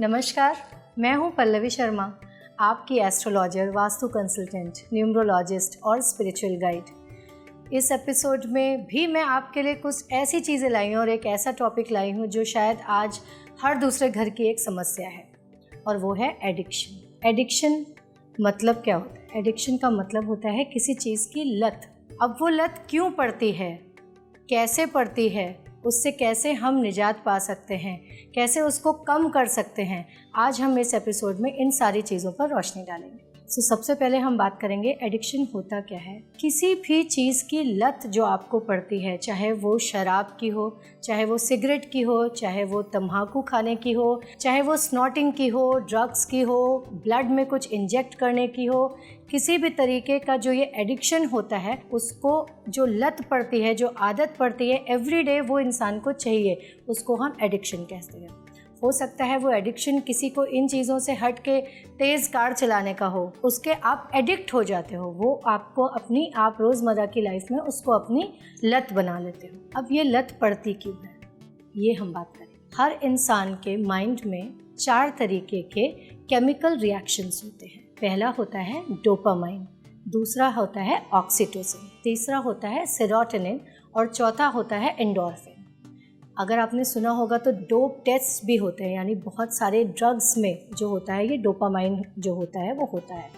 नमस्कार, मैं हूं पल्लवी शर्मा, आपकी एस्ट्रोलॉजर, वास्तु कंसल्टेंट, न्यूमरोलॉजिस्ट और स्पिरिचुअल गाइड। इस एपिसोड में भी मैं आपके लिए कुछ ऐसी चीज़ें लाई हूँ और एक ऐसा टॉपिक लाई हूँ जो शायद आज हर दूसरे घर की एक समस्या है, और वो है एडिक्शन। एडिक्शन मतलब क्या होता है? एडिक्शन का मतलब होता है किसी चीज़ की लत। अब वो लत क्यों पड़ती है, कैसे पड़ती है, उससे कैसे हम निजात पा सकते हैं, कैसे उसको कम कर सकते हैं, आज हम इस एपिसोड में इन सारी चीज़ों पर रोशनी डालेंगे। सबसे पहले हम बात करेंगे एडिक्शन होता क्या है। किसी भी चीज़ की लत जो आपको पड़ती है, चाहे वो शराब की हो, चाहे वो सिगरेट की हो, चाहे वो तम्बाकू खाने की हो, चाहे वो स्नॉटिंग की हो, ड्रग्स की हो, ब्लड में कुछ इंजेक्ट करने की हो, किसी भी तरीके का जो ये एडिक्शन होता है, उसको जो लत पड़ती है, जो आदत पड़ती है एवरीडे, वो इंसान को चाहिए, उसको हम एडिक्शन कहते हैं। हो सकता है वो एडिक्शन किसी को इन चीज़ों से हट के तेज़ कार चलाने का हो, उसके आप एडिक्ट हो जाते हो, वो आपको आप रोज़मर्रा की लाइफ में उसको अपनी लत बना लेते हो। अब ये लत पड़ती क्यों है, ये हम बात करें। हर इंसान के माइंड में 4 तरीके के केमिकल रिएक्शंस होते हैं। पहला होता है डोपामाइन, दूसरा होता है ऑक्सीटोसिन, तीसरा होता है सेरोटोनिन और चौथा होता है एंडोर्फिन। अगर आपने सुना होगा तो डोप टेस्ट भी होते हैं, यानी बहुत सारे ड्रग्स में जो होता है ये डोपामाइन जो होता है वो होता है।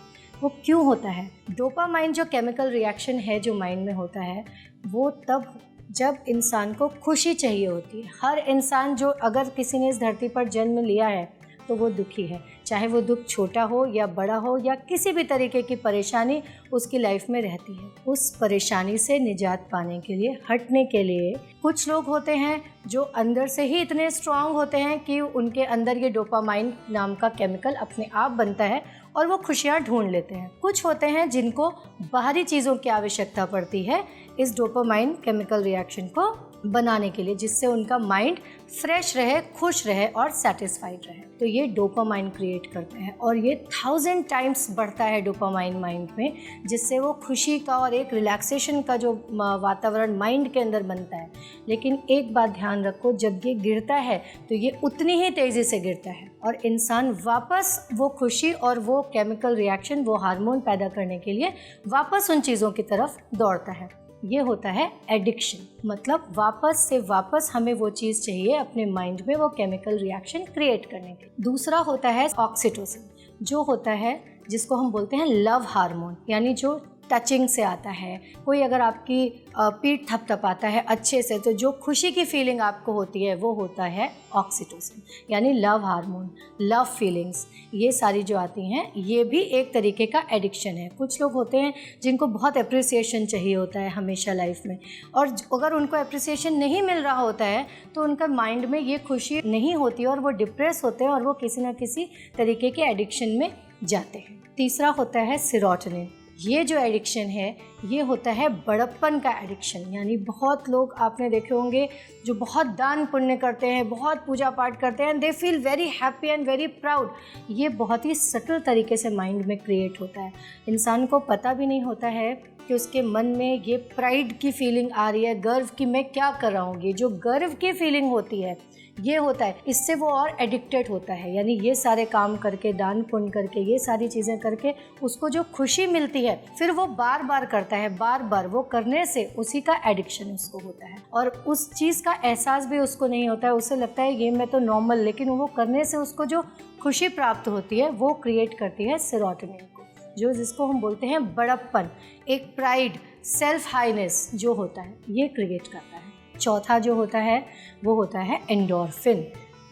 वो क्यों होता है? डोपामाइन जो केमिकल रिएक्शन है जो माइंड में होता है, वो तब जब इंसान को खुशी चाहिए होती है। हर इंसान जो, अगर किसी ने इस धरती पर जन्म लिया है तो वो दुखी है, चाहे वो दुख छोटा हो या बड़ा हो या किसी भी तरीके की परेशानी उसकी लाइफ में रहती है। उस परेशानी से निजात पाने के लिए, हटने के लिए, कुछ लोग होते हैं जो अंदर से ही इतने स्ट्रांग होते हैं कि उनके अंदर ये डोपामाइन नाम का केमिकल अपने आप बनता है और वो खुशियाँ ढूंढ लेते हैं। कुछ होते हैं जिनको बाहरी चीज़ों की आवश्यकता पड़ती है इस डोपामाइन केमिकल रिएक्शन को बनाने के लिए, जिससे उनका माइंड फ्रेश रहे, खुश रहे और सेटिस्फाइड रहे। तो ये डोपामाइन क्रिएट करते हैं और ये 1000 टाइम्स बढ़ता है डोपामाइन माइंड में, जिससे वो खुशी का और एक रिलैक्सेशन का जो वातावरण माइंड के अंदर बनता है। लेकिन एक बात ध्यान रखो, जब ये गिरता है तो ये उतनी ही तेज़ी से गिरता है और इंसान वापस वो खुशी और वो केमिकल रिएक्शन, वो हार्मोन पैदा करने के लिए वापस उन चीज़ों की तरफ दौड़ता है। ये होता है एडिक्शन। मतलब वापस से वापस हमें वो चीज़ चाहिए अपने माइंड में, वो केमिकल रिएक्शन क्रिएट करने के। दूसरा होता है ऑक्सीटोसिन, जो होता है जिसको हम बोलते हैं लव हार्मोन, यानी जो टचिंग से आता है। कोई अगर आपकी पीठ थपथपाता है अच्छे से, तो जो खुशी की फीलिंग आपको होती है वो होता है ऑक्सीटोसिन, यानी लव हार्मोन, लव फीलिंग्स। ये सारी जो आती हैं ये भी एक तरीके का एडिक्शन है। कुछ लोग होते हैं जिनको बहुत अप्रिसिएशन चाहिए होता है हमेशा लाइफ में, और अगर उनको अप्रिसिएशन नहीं मिल रहा होता है तो उनका माइंड में ये खुशी नहीं होती और वो डिप्रेस होते हैं और वो किसी न किसी तरीके के एडिक्शन में जाते हैं। तीसरा होता है सेरोटोनिन। ये जो एडिक्शन है ये होता है बड़प्पन का एडिक्शन, यानी बहुत लोग आपने देखे होंगे जो बहुत दान पुण्य करते हैं, बहुत पूजा पाठ करते हैं, they feel very happy and very proud. ये बहुत ही सटल तरीके से माइंड में क्रिएट होता है। इंसान को पता भी नहीं होता है कि उसके मन में ये प्राइड की फीलिंग आ रही है, गर्व की मैं क्या कर रहा हूँ। ये जो गर्व की फीलिंग होती है ये होता है, इससे वो और एडिक्टेड होता है। यानी ये सारे काम करके, दान पुण्य करके, ये सारी चीज़ें करके उसको जो खुशी मिलती है फिर वो बार बार करता है, बार बार वो करने से उसी का एडिक्शन उसको होता है और उस चीज़ का एहसास भी उसको नहीं होता है। उसे लगता है ये मैं तो नॉर्मल, लेकिन वो करने से उसको जो खुशी प्राप्त होती है वो क्रिएट करती है सेरोटोनिन को, जो जिसको हम बोलते हैं बड़प्पन, एक प्राइड, सेल्फ हाईनेस जो होता है ये क्रिएट करता है। चौथा जो होता है वो होता है एंडोर्फिन,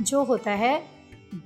जो होता है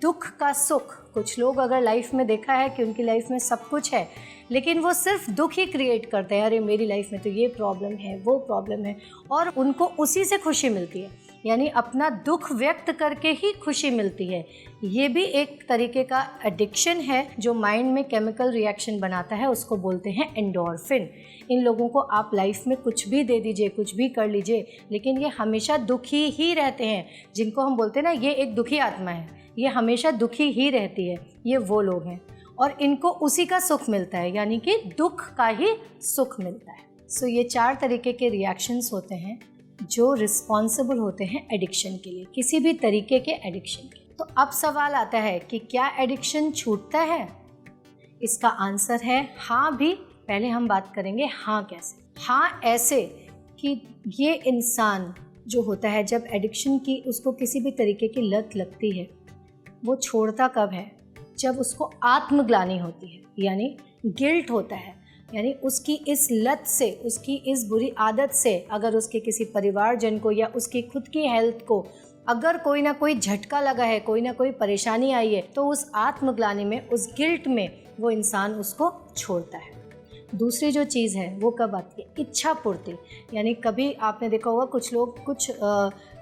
दुख का सुख। कुछ लोग अगर लाइफ में देखा है कि उनकी लाइफ में सब कुछ है लेकिन वो सिर्फ दुख ही क्रिएट करते हैं, अरे मेरी लाइफ में तो ये प्रॉब्लम है, वो प्रॉब्लम है, और उनको उसी से खुशी मिलती है, यानी अपना दुख व्यक्त करके ही खुशी मिलती है। ये भी एक तरीके का एडिक्शन है जो माइंड में केमिकल रिएक्शन बनाता है, उसको बोलते हैं एंडोर्फिन। इन लोगों को आप लाइफ में कुछ भी दे दीजिए, कुछ भी कर लीजिए, लेकिन ये हमेशा दुखी ही रहते हैं। जिनको हम बोलते हैं ना ये एक दुखी आत्मा है, ये हमेशा दुखी ही रहती है, ये वो लोग हैं और इनको उसी का सुख मिलता है, यानी कि दुख का ही सुख मिलता है। सो ये 4 तरीके के रिएक्शंस होते हैं जो रिस्पॉन्सिबल होते हैं एडिक्शन के लिए, किसी भी तरीके के एडिक्शन के। तो अब सवाल आता है कि क्या एडिक्शन छूटता है? इसका आंसर है हाँ भी। पहले हम बात करेंगे हाँ कैसे। हाँ ऐसे कि ये इंसान जो होता है, जब एडिक्शन की उसको किसी भी तरीके की लत लगती है, वो छोड़ता कब है? जब उसको आत्मग्लानि होती है, यानी गिल्ट होता है, यानी उसकी इस लत से, उसकी इस बुरी आदत से अगर उसके किसी परिवारजन को या उसकी खुद की हेल्थ को अगर कोई ना कोई झटका लगा है, कोई ना कोई परेशानी आई है, तो उस आत्मग्लानि में, उस गिल्ट में वो इंसान उसको छोड़ता है। दूसरी जो चीज़ है वो कब आती है? इच्छा पूर्ति। यानी कभी आपने देखा होगा कुछ लोग कुछ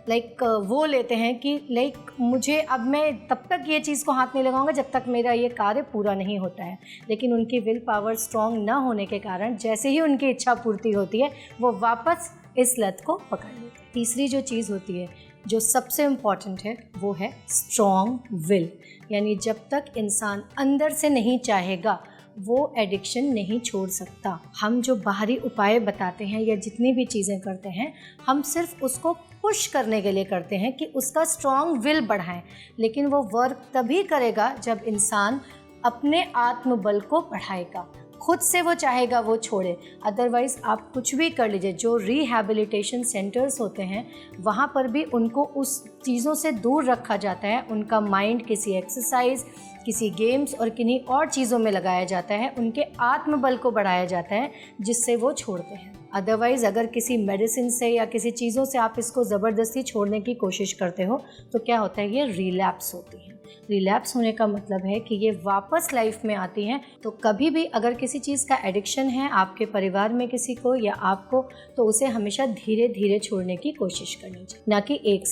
वो लेते हैं कि मुझे अब मैं तब तक ये चीज़ को हाथ नहीं लगाऊंगा जब तक मेरा ये कार्य पूरा नहीं होता है, लेकिन उनकी विल पावर स्ट्रॉन्ग ना होने के कारण जैसे ही उनकी इच्छा पूर्ति होती है वो वापस इस लत को पकड़ लेते हैं। तीसरी जो चीज़ होती है जो सबसे इम्पॉर्टेंट है वो है स्ट्रॉन्ग विल। यानी जब तक इंसान अंदर से नहीं चाहेगा वो एडिक्शन नहीं छोड़ सकता। हम जो बाहरी उपाय बताते हैं या जितनी भी चीज़ें करते हैं, हम सिर्फ उसको पुश करने के लिए करते हैं कि उसका स्ट्रॉन्ग विल बढ़ाएं, लेकिन वो वर्क तभी करेगा जब इंसान अपने आत्मबल को बढ़ाएगा, खुद से वो चाहेगा वो छोड़े। अदरवाइज़ आप कुछ भी कर लीजिए, जो रिहैबिलिटेशन सेंटर्स होते हैं वहाँ पर भी उनको उस चीज़ों से दूर रखा जाता है। उनका माइंड किसी एक्सरसाइज, किसी गेम्स और किन्हीं और चीज़ों में लगाया जाता है, उनके आत्मबल को बढ़ाया जाता है जिससे वो छोड़ते हैं। अदरवाइज़ अगर किसी मेडिसिन से या किसी चीज़ों से आप इसको ज़बरदस्ती छोड़ने की कोशिश करते हो तो क्या होता है, ये रिलैप्स होती है। रिलैप्स होने का मतलब है कि ये वापस लाइफ में आती हैं। तो कभी भी अगर किसी चीज़ का एडिक्शन है आपके परिवार में किसी को या आपको, तो उसे हमेशा धीरे धीरे छोड़ने की कोशिश करनी चाहिए, ना कि एक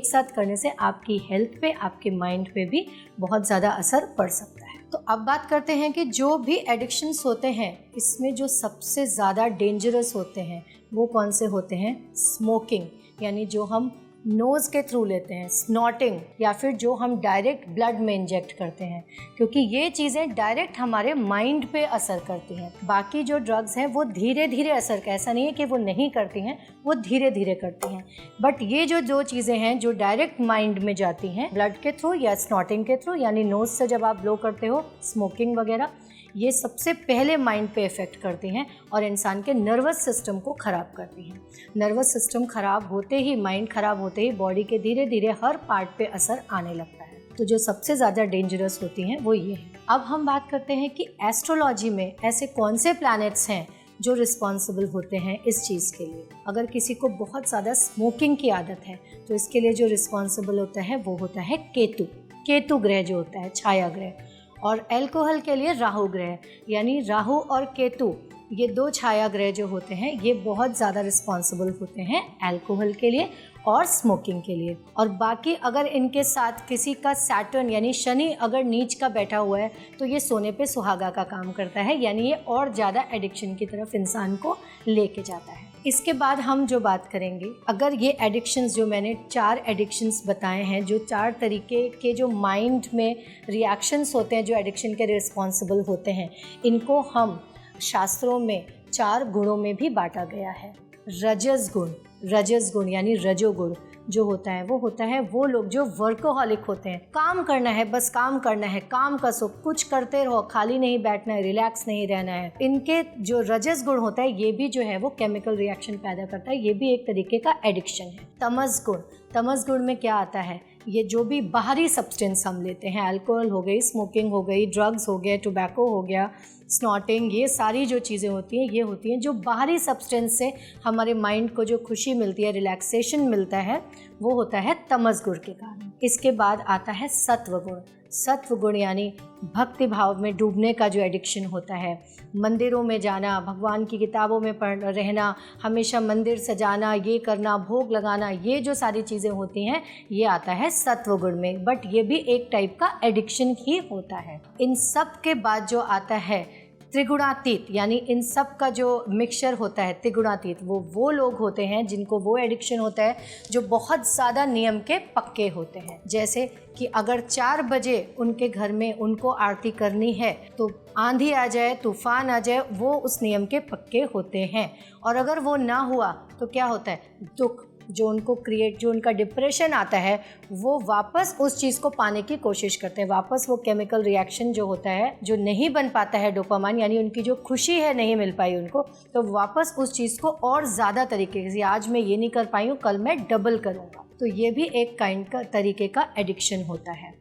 साथ करने से आपकी हेल्थ पे, आपके माइंड पे भी बहुत ज़्यादा असर पड़ सकता है। तो अब बात करते हैं कि जो भी एडिक्शंस होते हैं इसमें जो सबसे ज़्यादा डेंजरस होते हैं वो कौन से होते हैं? स्मोकिंग, यानी जो हम नोज़ के थ्रू लेते हैं, स्नॉटिंग, या फिर जो हम डायरेक्ट ब्लड में इंजेक्ट करते हैं, क्योंकि ये चीज़ें डायरेक्ट हमारे माइंड पे असर करती हैं। बाकी जो ड्रग्स हैं वो धीरे धीरे असर, ऐसा नहीं है कि वो नहीं करती हैं, वो धीरे धीरे करती हैं। बट ये जो दो चीज़ें हैं जो डायरेक्ट माइंड में जाती हैं ब्लड के थ्रू या स्नॉटिंग के थ्रू, यानी नोज़ से जब आप ब्लो करते हो, स्मोकिंग वगैरह, ये सबसे पहले माइंड पे इफ़ेक्ट करती हैं और इंसान के नर्वस सिस्टम को ख़राब करती हैं। नर्वस सिस्टम ख़राब होते ही, माइंड ख़राब होते ही बॉडी के धीरे धीरे हर पार्ट पे असर आने लगता है। तो जो सबसे ज़्यादा डेंजरस होती हैं वो ये हैं। अब हम बात करते हैं कि एस्ट्रोलॉजी में ऐसे कौन से प्लैनेट्स हैं जो रिस्पॉन्सिबल होते हैं इस चीज़ के लिए। अगर किसी को बहुत ज़्यादा स्मोकिंग की आदत है तो इसके लिए जो रिस्पॉन्सिबल होता है वो होता है केतु। केतु ग्रह जो होता है, छाया ग्रह। और अल्कोहल के लिए राहु ग्रह, यानी राहु और केतु, ये दो छाया ग्रह जो होते हैं ये बहुत ज़्यादा रिस्पॉन्सिबल होते हैं अल्कोहल के लिए और स्मोकिंग के लिए। और बाकी अगर इनके साथ किसी का सैटर्न यानी शनि अगर नीच का बैठा हुआ है तो ये सोने पे सुहागा का काम करता है, यानी ये और ज़्यादा एडिक्शन की तरफ इंसान को लेके जाता है। इसके बाद हम जो बात करेंगे, अगर ये एडिक्शंस जो मैंने 4 एडिक्शंस बताए हैं, जो 4 तरीके के जो माइंड में रिएक्शंस होते हैं जो एडिक्शन के रिस्पॉन्सिबल होते हैं, इनको हम शास्त्रों में 4 गुणों में भी बांटा गया है। रजस गुण यानी रजोगुण जो होता है वो लोग जो वर्कोहॉलिक होते हैं, काम करना है, बस काम करना है, काम का सुख, कुछ करते रहो, खाली नहीं बैठना है, रिलैक्स नहीं रहना है। इनके जो रजस गुण होता है ये भी जो है वो केमिकल रिएक्शन पैदा करता है, ये भी एक तरीके का एडिक्शन है। तमस गुण में क्या आता है? ये जो भी बाहरी सब्सटेंस हम लेते हैं, अल्कोहल हो गई, स्मोकिंग हो गई, ड्रग्स हो गए, टोबैको हो गया, स्नॉटिंग, ये सारी जो चीज़ें होती हैं ये होती हैं जो बाहरी सब्सटेंस से हमारे माइंड को जो खुशी मिलती है, रिलैक्सेशन मिलता है, वो होता है तमस गुण के कारण। इसके बाद आता है सत्व गुण यानी भक्ति भाव में डूबने का जो एडिक्शन होता है, मंदिरों में जाना, भगवान की किताबों में पढ़ रहना, हमेशा मंदिर सजाना, ये करना, भोग लगाना, ये जो सारी चीज़ें होती हैं ये आता है सत्व गुण में। बट ये भी एक टाइप का एडिक्शन ही होता है। इन सब के बाद जो आता है त्रिगुणातीत, यानी इन सब का जो मिक्सचर होता है त्रिगुणातीत, वो लोग होते हैं जिनको वो एडिक्शन होता है जो बहुत ज़्यादा नियम के पक्के होते हैं। जैसे कि अगर 4 बजे उनके घर में उनको आरती करनी है तो आंधी आ जाए, तूफान आ जाए, वो उस नियम के पक्के होते हैं। और अगर वो ना हुआ तो क्या होता है? दुख, जो उनका डिप्रेशन आता है, वो वापस उस चीज़ को पाने की कोशिश करते हैं। वापस वो केमिकल रिएक्शन जो होता है, जो नहीं बन पाता है डोपामाइन, यानी उनकी जो खुशी है नहीं मिल पाई उनको, तो वापस उस चीज़ को और ज़्यादा तरीके से, आज मैं ये नहीं कर पाई हूँ, कल मैं डबल करूँगा। तो ये भी एक तरीके का एडिक्शन होता है,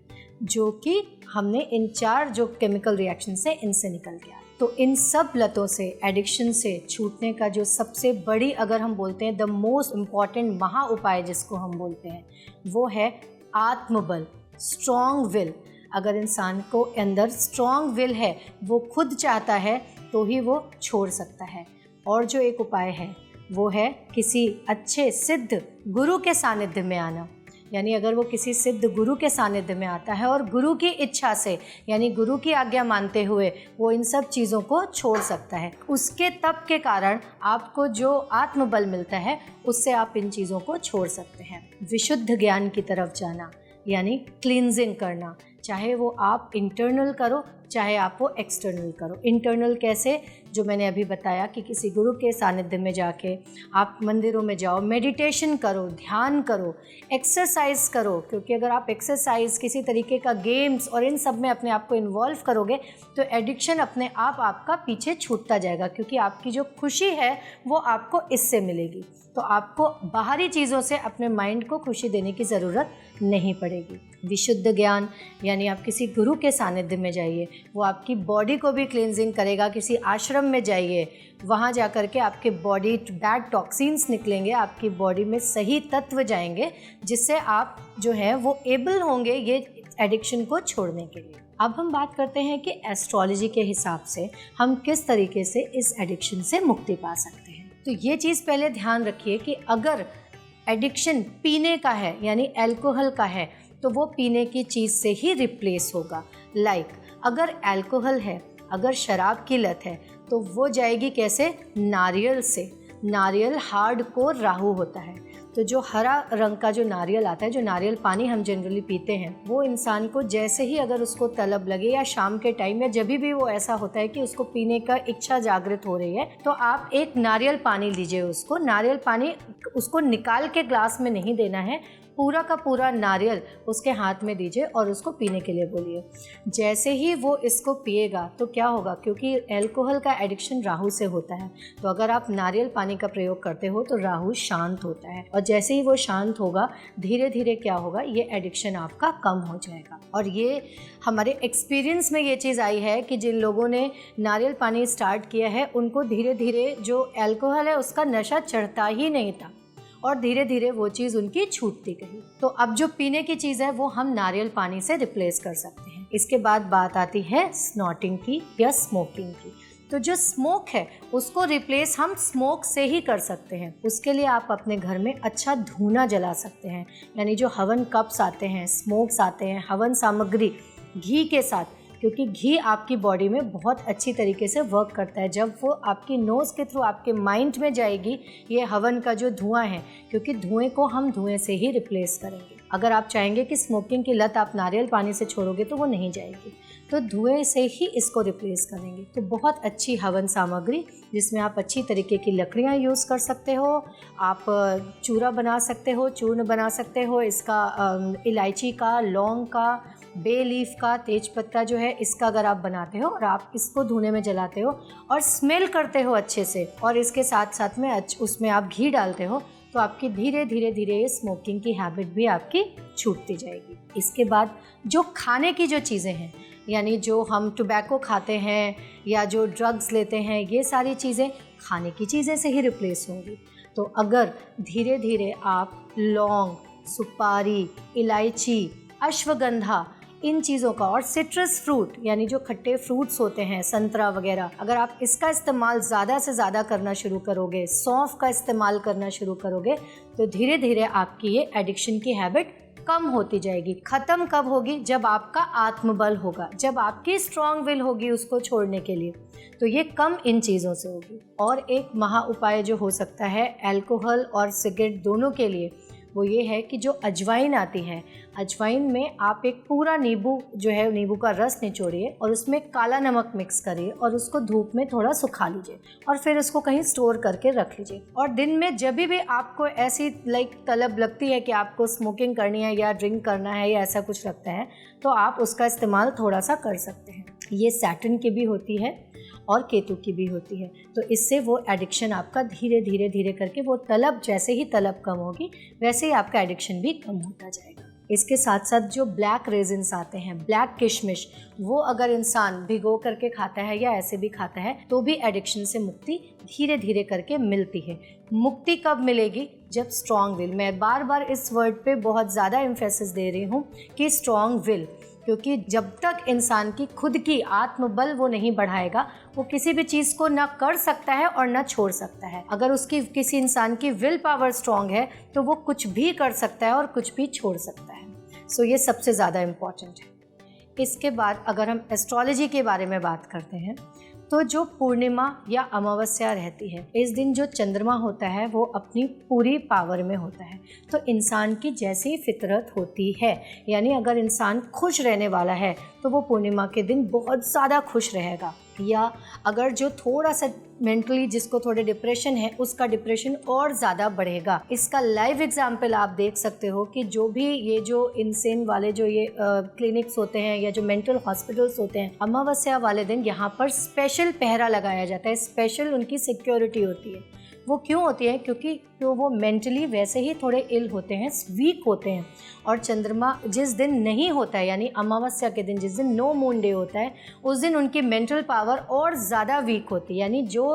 जो कि हमने इन 4 जो केमिकल रिएक्शन से इनसे निकल गया। तो इन सब लतों से, एडिक्शन से छूटने का जो सबसे बड़ी, अगर हम बोलते हैं द मोस्ट इम्पॉर्टेंट महा उपाय जिसको हम बोलते हैं, वो है आत्मबल, स्ट्रॉन्ग विल। अगर इंसान को अंदर स्ट्रॉन्ग विल है, वो खुद चाहता है तो ही वो छोड़ सकता है। और जो एक उपाय है वो है किसी अच्छे सिद्ध गुरु के सानिध्य में आना। यानी अगर वो किसी सिद्ध गुरु के सानिध्य में आता है और गुरु की इच्छा से, यानी गुरु की आज्ञा मानते हुए, वो इन सब चीज़ों को छोड़ सकता है। उसके तप के कारण आपको जो आत्मबल मिलता है, उससे आप इन चीज़ों को छोड़ सकते हैं। विशुद्ध ज्ञान की तरफ जाना, यानी क्लींजिंग करना, चाहे वो आप इंटरनल करो, चाहे आप वो एक्सटर्नल करो। इंटरनल कैसे, जो मैंने अभी बताया कि किसी गुरु के सानिध्य में जाके आप मंदिरों में जाओ, मेडिटेशन करो, ध्यान करो, एक्सरसाइज करो, क्योंकि अगर आप एक्सरसाइज, किसी तरीके का गेम्स और इन सब में अपने आप को इन्वॉल्व करोगे तो एडिक्शन अपने आप आपका पीछे छूटता जाएगा, क्योंकि आपकी जो खुशी है वो आपको इससे मिलेगी। तो आपको बाहरी चीज़ों से अपने माइंड को खुशी देने की ज़रूरत नहीं पड़ेगी। विशुद्ध ज्ञान, यानी आप किसी गुरु के सानिध्य में जाइए, वो आपकी बॉडी को भी क्लींजिंग करेगा। किसी आश्रम में जाइए, वहाँ जा कर के आपके बॉडी बैड टॉक्सिन्स निकलेंगे, आपकी बॉडी में सही तत्व जाएंगे, जिससे आप जो है वो एबल होंगे ये एडिक्शन को छोड़ने के लिए। अब हम बात करते हैं कि एस्ट्रोलॉजी के हिसाब से हम किस तरीके से इस एडिक्शन से मुक्ति पा सकते हैं। तो ये चीज़ पहले ध्यान रखिए कि अगर एडिक्शन पीने का है, यानी अल्कोहल का है, तो वो पीने की चीज़ से ही रिप्लेस होगा। अगर अल्कोहल है, अगर शराब की लत है, तो वो जाएगी कैसे? नारियल से। नारियल हार्डकोर राहु होता है, तो जो हरा रंग का जो नारियल आता है, जो नारियल पानी हम जनरली पीते हैं, वो इंसान को जैसे ही अगर उसको तलब लगे, या शाम के टाइम या जब भी वो ऐसा होता है कि उसको पीने का इच्छा जागृत हो रही है, तो आप एक नारियल पानी लीजिए। उसको नारियल पानी, उसको निकाल के ग्लास में नहीं देना है, पूरा का पूरा नारियल उसके हाथ में दीजिए और उसको पीने के लिए बोलिए। जैसे ही वो इसको पिएगा तो क्या होगा, क्योंकि अल्कोहल का एडिक्शन राहु से होता है, तो अगर आप नारियल पानी का प्रयोग करते हो तो राहु शांत होता है, और जैसे ही वो शांत होगा, धीरे धीरे क्या होगा, ये एडिक्शन आपका कम हो जाएगा। और ये हमारे एक्सपीरियंस में ये चीज़ आई है कि जिन लोगों ने नारियल पानी स्टार्ट किया है, उनको धीरे धीरे जो अल्कोहल है उसका नशा चढ़ता ही नहीं था, और धीरे धीरे वो चीज़ उनकी छूटती गई। तो अब जो पीने की चीज़ है वो हम नारियल पानी से रिप्लेस कर सकते हैं। इसके बाद बात आती है स्नॉटिंग की या स्मोकिंग की। तो जो स्मोक है उसको रिप्लेस हम स्मोक से ही कर सकते हैं। उसके लिए आप अपने घर में अच्छा धूना जला सकते हैं, यानी जो हवन कप्स आते हैं, स्मोक्स आते हैं, हवन सामग्री घी के साथ, क्योंकि घी आपकी बॉडी में बहुत अच्छी तरीके से वर्क करता है। जब वो आपकी नोज़ के थ्रू आपके माइंड में जाएगी, ये हवन का जो धुआं है, क्योंकि धुएं को हम धुएं से ही रिप्लेस करेंगे। अगर आप चाहेंगे कि स्मोकिंग की लत आप नारियल पानी से छोड़ोगे तो वो नहीं जाएगी, तो धुएं से ही इसको रिप्लेस करेंगे। तो बहुत अच्छी हवन सामग्री, जिसमें आप अच्छी तरीके की लकड़ियाँ यूज़ कर सकते हो, आप चूरा बना सकते हो, चूर्ण बना सकते हो, इसका इलायची का, लौंग का, बे लीफ का, तेज पत्ता जो है इसका अगर आप बनाते हो और आप इसको धुने में जलाते हो और स्मेल करते हो अच्छे से, और इसके साथ साथ में उसमें आप घी डालते हो, तो आपकी धीरे धीरे धीरे ये स्मोकिंग की हैबिट भी आपकी छूटती जाएगी। इसके बाद जो खाने की जो चीज़ें हैं, यानी जो हम टोबैको खाते हैं या जो ड्रग्स लेते हैं, ये सारी चीज़ें खाने की चीज़ें से ही रिप्लेस होंगी। तो अगर धीरे धीरे आप लौंग, सुपारी, इलायची, अश्वगंधा, इन चीज़ों का, और सिट्रस फ्रूट यानी जो खट्टे फ्रूट्स होते हैं, संतरा वगैरह, अगर आप इसका इस्तेमाल ज़्यादा से ज़्यादा करना शुरू करोगे, सौंफ का इस्तेमाल करना शुरू करोगे, तो धीरे धीरे आपकी ये एडिक्शन की हैबिट कम होती जाएगी। ख़त्म कब होगी? जब आपका आत्मबल होगा, जब आपकी स्ट्रॉन्ग विल होगी उसको छोड़ने के लिए, तो ये कम इन चीज़ों से होगी। और एक महा उपाय जो हो सकता है अल्कोहल और सिगरेट दोनों के लिए, वो ये है कि जो अजवाइन आती है, अजवाइन में आप एक पूरा नींबू जो है, नींबू का रस निचोड़िए और उसमें काला नमक मिक्स करिए और उसको धूप में थोड़ा सुखा लीजिए और फिर उसको कहीं स्टोर करके रख लीजिए। और दिन में जब भी आपको ऐसी तलब लगती है कि आपको स्मोकिंग करनी है या ड्रिंक करना है या ऐसा कुछ लगता है, तो आप उसका इस्तेमाल थोड़ा सा कर सकते हैं। ये सैटर्न की भी होती है और केतु की भी होती है। तो इससे वो एडिक्शन आपका धीरे धीरे धीरे करके, वो तलब, जैसे ही तलब कम होगी वैसे ही आपका एडिक्शन भी कम होता जाएगा। इसके साथ साथ जो ब्लैक रेजिन्स आते हैं, ब्लैक किशमिश, वो अगर इंसान भिगो करके खाता है या ऐसे भी खाता है तो भी एडिक्शन से मुक्ति धीरे धीरे करके मिलती है। मुक्ति कब मिलेगी? जब स्ट्रॉन्ग विल, मैं बार बार इस वर्ड पे बहुत ज़्यादा एम्फेसिस दे रही हूँ कि स्ट्रॉन्ग विल, क्योंकि जब तक इंसान की खुद की आत्मबल वो नहीं बढ़ाएगा, वो किसी भी चीज़ को ना कर सकता है और ना छोड़ सकता है। अगर उसकी किसी इंसान की विल पावर स्ट्रॉन्ग है तो वो कुछ भी कर सकता है और कुछ भी छोड़ सकता है। सो ये सबसे ज़्यादा इम्पॉर्टेंट है। इसके बाद अगर हम एस्ट्रोलॉजी के बारे में बात करते हैं तो जो पूर्णिमा या अमावस्या रहती है, इस दिन जो चंद्रमा होता है वो अपनी पूरी पावर में होता है। तो इंसान की जैसी फितरत होती है, यानी अगर इंसान खुश रहने वाला है तो वो पूर्णिमा के दिन बहुत ज़्यादा खुश रहेगा, या अगर जो थोड़ा सा मेंटली, जिसको थोड़े डिप्रेशन है, उसका डिप्रेशन और ज़्यादा बढ़ेगा। इसका लाइव एग्जाम्पल आप देख सकते हो कि जो भी ये जो इंसेन वाले जो ये क्लिनिक्स होते हैं या जो मेंटल हॉस्पिटल्स होते हैं, अमावस्या वाले दिन यहाँ पर स्पेशल पहरा लगाया जाता है, स्पेशल उनकी सिक्योरिटी होती है। वो क्यों होती है? क्योंकि वो मेंटली वैसे ही थोड़े इल होते हैं, वीक होते हैं। और चंद्रमा जिस दिन नहीं होता है, यानी अमावस्या के दिन, जिस दिन नो मून डे होता है, उस दिन उनकी मेंटल पावर और ज़्यादा वीक होती है। यानी जो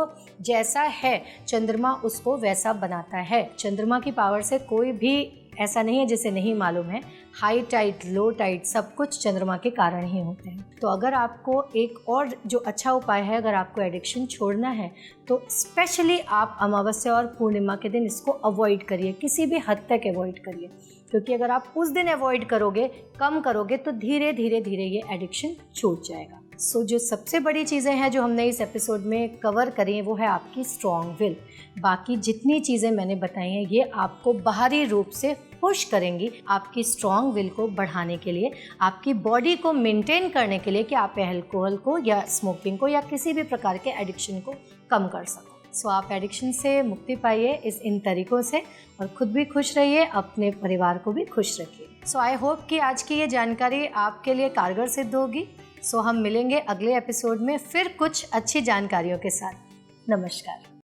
जैसा है चंद्रमा उसको वैसा बनाता है। चंद्रमा की पावर से कोई भी ऐसा नहीं है जिसे नहीं मालूम है। हाई टाइड, लो टाइड, सब कुछ चंद्रमा के कारण ही होते हैं। तो अगर आपको एक और जो अच्छा उपाय है, अगर आपको एडिक्शन छोड़ना है तो स्पेशली आप अमावस्या और पूर्णिमा के दिन इसको अवॉइड करिए, किसी भी हद तक अवॉइड करिए। क्योंकि अगर आप उस दिन अवॉइड करोगे, कम करोगे, तो धीरे धीरे धीरे ये एडिक्शन छूट जाएगा। सो जो सबसे बड़ी चीज़ें हैं जो हमने इस एपिसोड में कवर करी हैं वो है आपकी स्ट्रॉन्ग विल। बाकी जितनी चीज़ें मैंने बताई हैं ये आपको बाहरी रूप से पुश करेंगी आपकी स्ट्रॉन्ग विल को बढ़ाने के लिए, आपकी बॉडी को मेंटेन करने के लिए कि आप अल्कोहल को या स्मोकिंग को या किसी भी प्रकार के एडिक्शन को कम कर सको। सो आप एडिक्शन से मुक्ति पाइए इन तरीक़ों से और ख़ुद भी खुश रहिए, अपने परिवार को भी खुश रखिए। सो आई होप कि आज की ये जानकारी आपके लिए कारगर सिद्ध होगी। सो हम मिलेंगे अगले एपिसोड में फिर कुछ अच्छी जानकारियों के साथ। नमस्कार।